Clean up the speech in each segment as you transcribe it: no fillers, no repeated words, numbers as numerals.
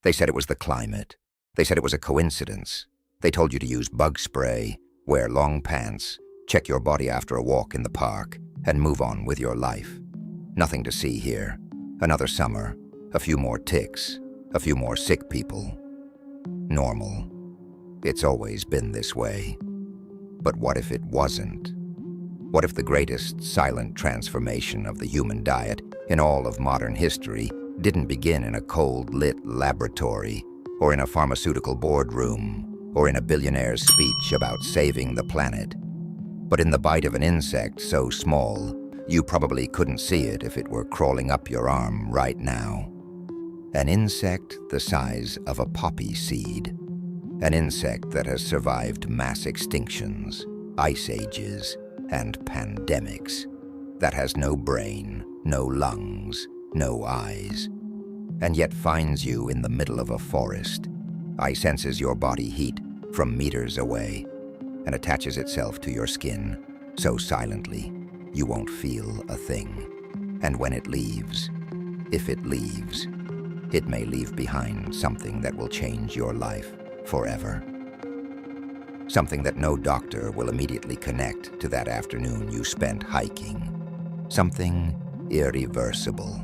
They said it was the climate. They said it was a coincidence. They told you to use bug spray, wear long pants, check your body after a walk in the park, and move on with your life. Nothing to see here. Another summer, a few more ticks, a few more sick people. Normal. It's always been this way. But what if it wasn't? What if the greatest silent transformation of the human diet in all of modern history didn't begin in a cold-lit laboratory, or in a pharmaceutical boardroom, or in a billionaire's speech about saving the planet, but in the bite of an insect so small you probably couldn't see it if it were crawling up your arm right now? An insect the size of a poppy seed. An insect that has survived mass extinctions, ice ages, and pandemics. That has no brain, no lungs, no eyes, and yet finds you in the middle of a forest. Ice senses your body heat from meters away and attaches itself to your skin so silently you won't feel a thing. And when it leaves, if it leaves, it may leave behind something that will change your life forever. Something that no doctor will immediately connect to that afternoon you spent hiking. Something irreversible.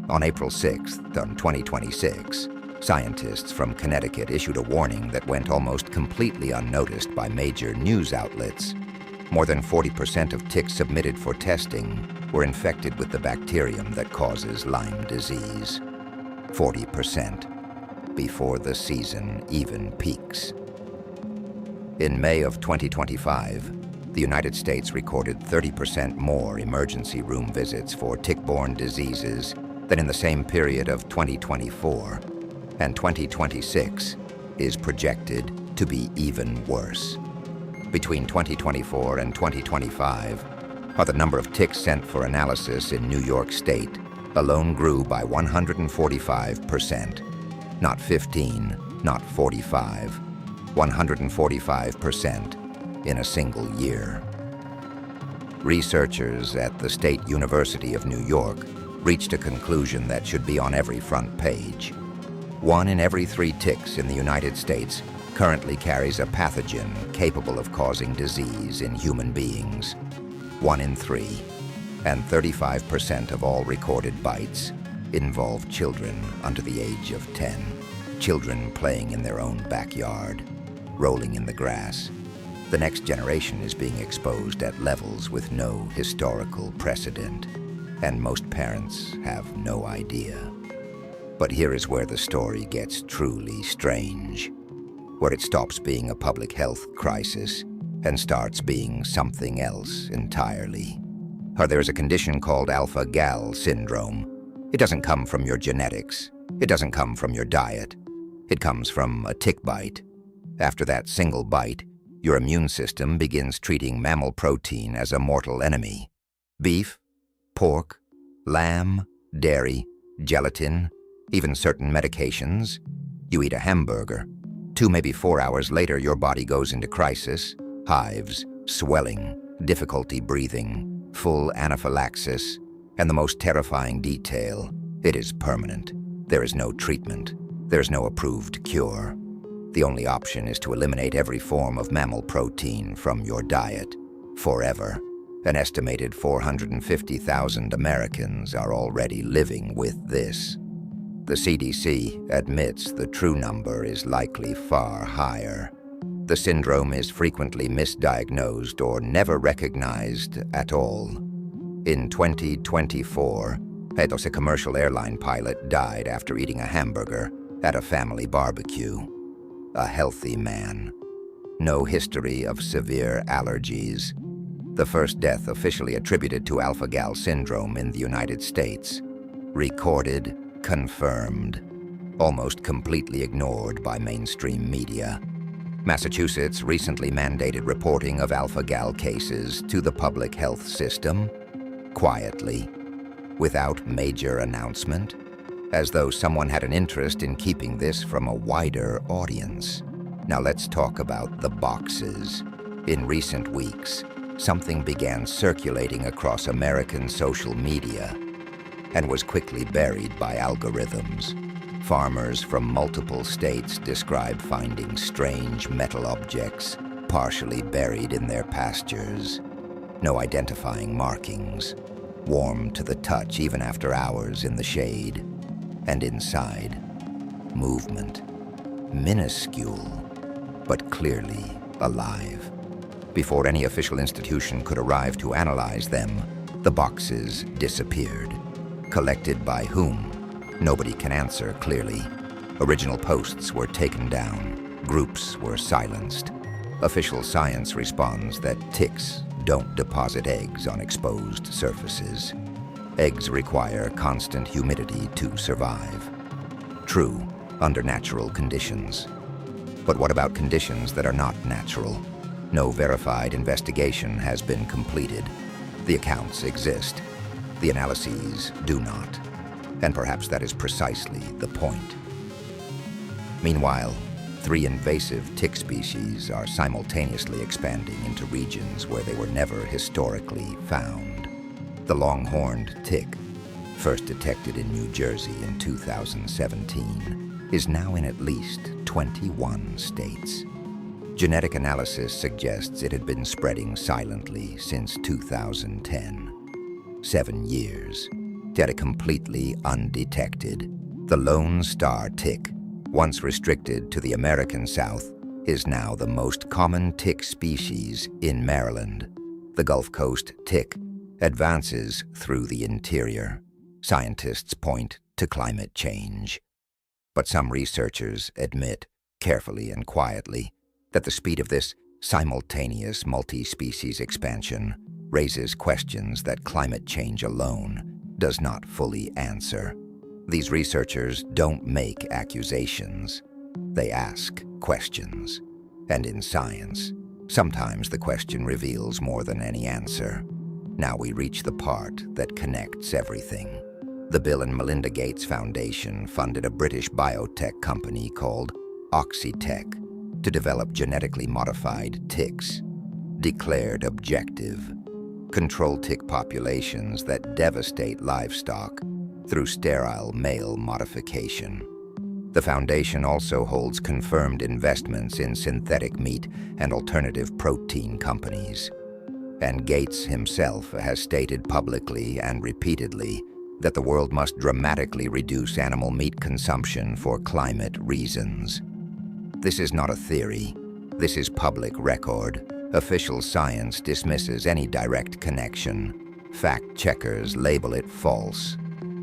On April 6th, 2026, scientists from Connecticut issued a warning that went almost completely unnoticed by major news outlets. More than 40% of ticks submitted for testing were infected with the bacterium that causes Lyme disease. 40%, before the season even peaks. In May of 2025, the United States recorded 30% more emergency room visits for tick-borne diseases than in the same period of 2024, and 2026 is projected to be even worse. Between 2024 and 2025, the number of ticks sent for analysis in New York State alone grew by 145%. Not 15, not 45, 145% in a single year. Researchers at the State University of New York reached a conclusion that should be on every front page. 1 in every 3 ticks in the United States currently carries a pathogen capable of causing disease in human beings. 1 in 3, and 35% of all recorded bites involve children under the age of 10. Children playing in their own backyard, rolling in the grass. The next generation is being exposed at levels with no historical precedent, and most parents have no idea. But here is where the story gets truly strange, where it stops being a public health crisis and starts being something else entirely. There is a condition called alpha-gal syndrome. It doesn't come from your genetics. It doesn't come from your diet. It comes from a tick bite. After that single bite, your immune system begins treating mammal protein as a mortal enemy. Beef, pork, lamb, dairy, gelatin, even certain medications. You eat a hamburger. 2, maybe 4 hours later, your body goes into crisis, hives, swelling, difficulty breathing, full anaphylaxis, and the most terrifying detail, it is permanent. There is no treatment. There is no approved cure. The only option is to eliminate every form of mammal protein from your diet, forever. An estimated 450,000 Americans are already living with this. The CDC admits the true number is likely far higher. The syndrome is frequently misdiagnosed or never recognized at all. In 2024, a commercial airline pilot died after eating a hamburger at a family barbecue. A healthy man. No history of severe allergies. The first death officially attributed to alpha-gal syndrome in the United States. Recorded, confirmed, almost completely ignored by mainstream media. Massachusetts recently mandated reporting of alpha-gal cases to the public health system, quietly, without major announcement, as though someone had an interest in keeping this from a wider audience. Now let's talk about the boxes. In recent weeks, something began circulating across American social media and was quickly buried by algorithms. Farmers from multiple states describe finding strange metal objects partially buried in their pastures. No identifying markings, warm to the touch even after hours in the shade. And inside, movement, minuscule, but clearly alive. Before any official institution could arrive to analyze them, the boxes disappeared. Collected by whom? Nobody can answer clearly. Original posts were taken down. Groups were silenced. Official science responds that ticks don't deposit eggs on exposed surfaces. Eggs require constant humidity to survive. True, under natural conditions. But what about conditions that are not natural? No verified investigation has been completed. The accounts exist. The analyses do not. And perhaps that is precisely the point. Meanwhile, 3 invasive tick species are simultaneously expanding into regions where they were never historically found. The long-horned tick, first detected in New Jersey in 2017, is now in at least 21 states. Genetic analysis suggests it had been spreading silently since 2010. 7 years, yet completely undetected. The Lone Star tick, once restricted to the American South, is now the most common tick species in Maryland. The Gulf Coast tick advances through the interior. Scientists point to climate change. But some researchers admit, carefully and quietly, that the speed of this simultaneous multi-species expansion raises questions that climate change alone does not fully answer. These researchers don't make accusations. They ask questions. And in science, sometimes the question reveals more than any answer. Now we reach the part that connects everything. The Bill and Melinda Gates Foundation funded a British biotech company called Oxitec to develop genetically modified ticks. Declared objective: control tick populations that devastate livestock through sterile male modification. The foundation also holds confirmed investments in synthetic meat and alternative protein companies. And Gates himself has stated publicly and repeatedly that the world must dramatically reduce animal meat consumption for climate reasons. This is not a theory. This is public record. Official science dismisses any direct connection. Fact checkers label it false.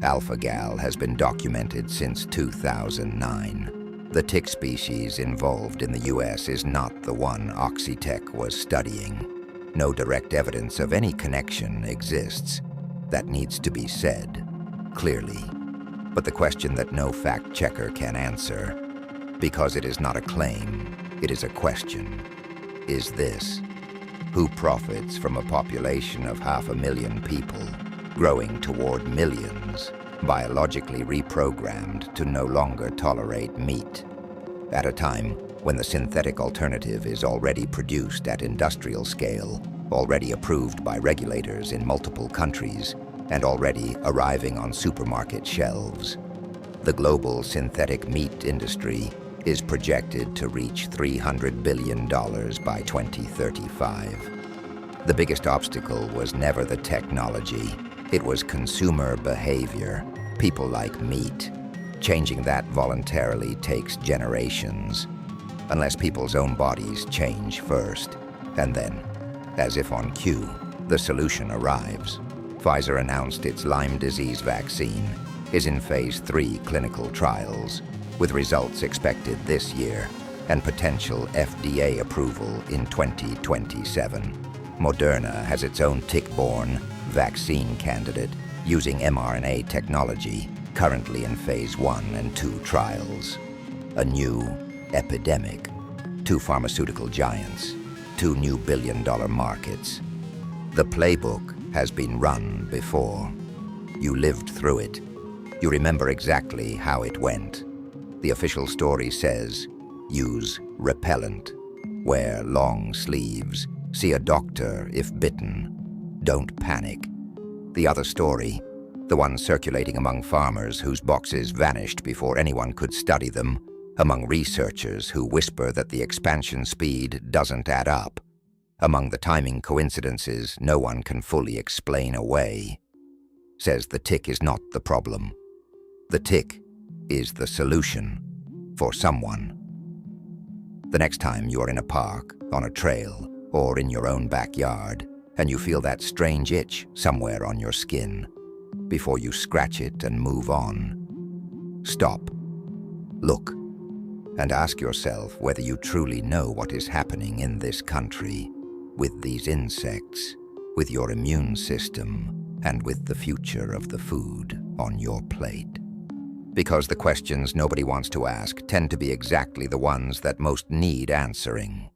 Alpha-gal has been documented since 2009. The tick species involved in the U.S. is not the one Oxitec was studying. No direct evidence of any connection exists. That needs to be said, clearly. But the question that no fact checker can answer, because it is not a claim, it is a question, is this: who profits from a population of 500,000 people growing toward millions, biologically reprogrammed to no longer tolerate meat, at a time when the synthetic alternative is already produced at industrial scale, already approved by regulators in multiple countries, and already arriving on supermarket shelves? The global synthetic meat industry is projected to reach $300 billion by 2035. The biggest obstacle was never the technology. It was consumer behavior. People like meat. Changing that voluntarily takes generations, unless people's own bodies change first. And then, as if on cue, the solution arrives. Pfizer announced its Lyme disease vaccine is in phase 3 clinical trials, with results expected this year and potential FDA approval in 2027. Moderna has its own tick-borne vaccine candidate using mRNA technology, currently in phase 1 and 2 trials. A new epidemic, 2 pharmaceutical giants, 2 new billion-dollar markets. The playbook has been run before. You lived through it. You remember exactly how it went. The official story says, use repellent, wear long sleeves, see a doctor if bitten, don't panic. The other story, The ones circulating among farmers whose boxes vanished before anyone could study them, among researchers who whisper that the expansion speed doesn't add up, among the timing coincidences no one can fully explain away. Says the tick is not the problem. The tick is the solution for someone. The next time you're in a park, on a trail, or in your own backyard, and you feel that strange itch somewhere on your skin, before you scratch it and move on, stop, look, and ask yourself whether you truly know what is happening in this country, with these insects, with your immune system, and with the future of the food on your plate. Because the questions nobody wants to ask tend to be exactly the ones that most need answering.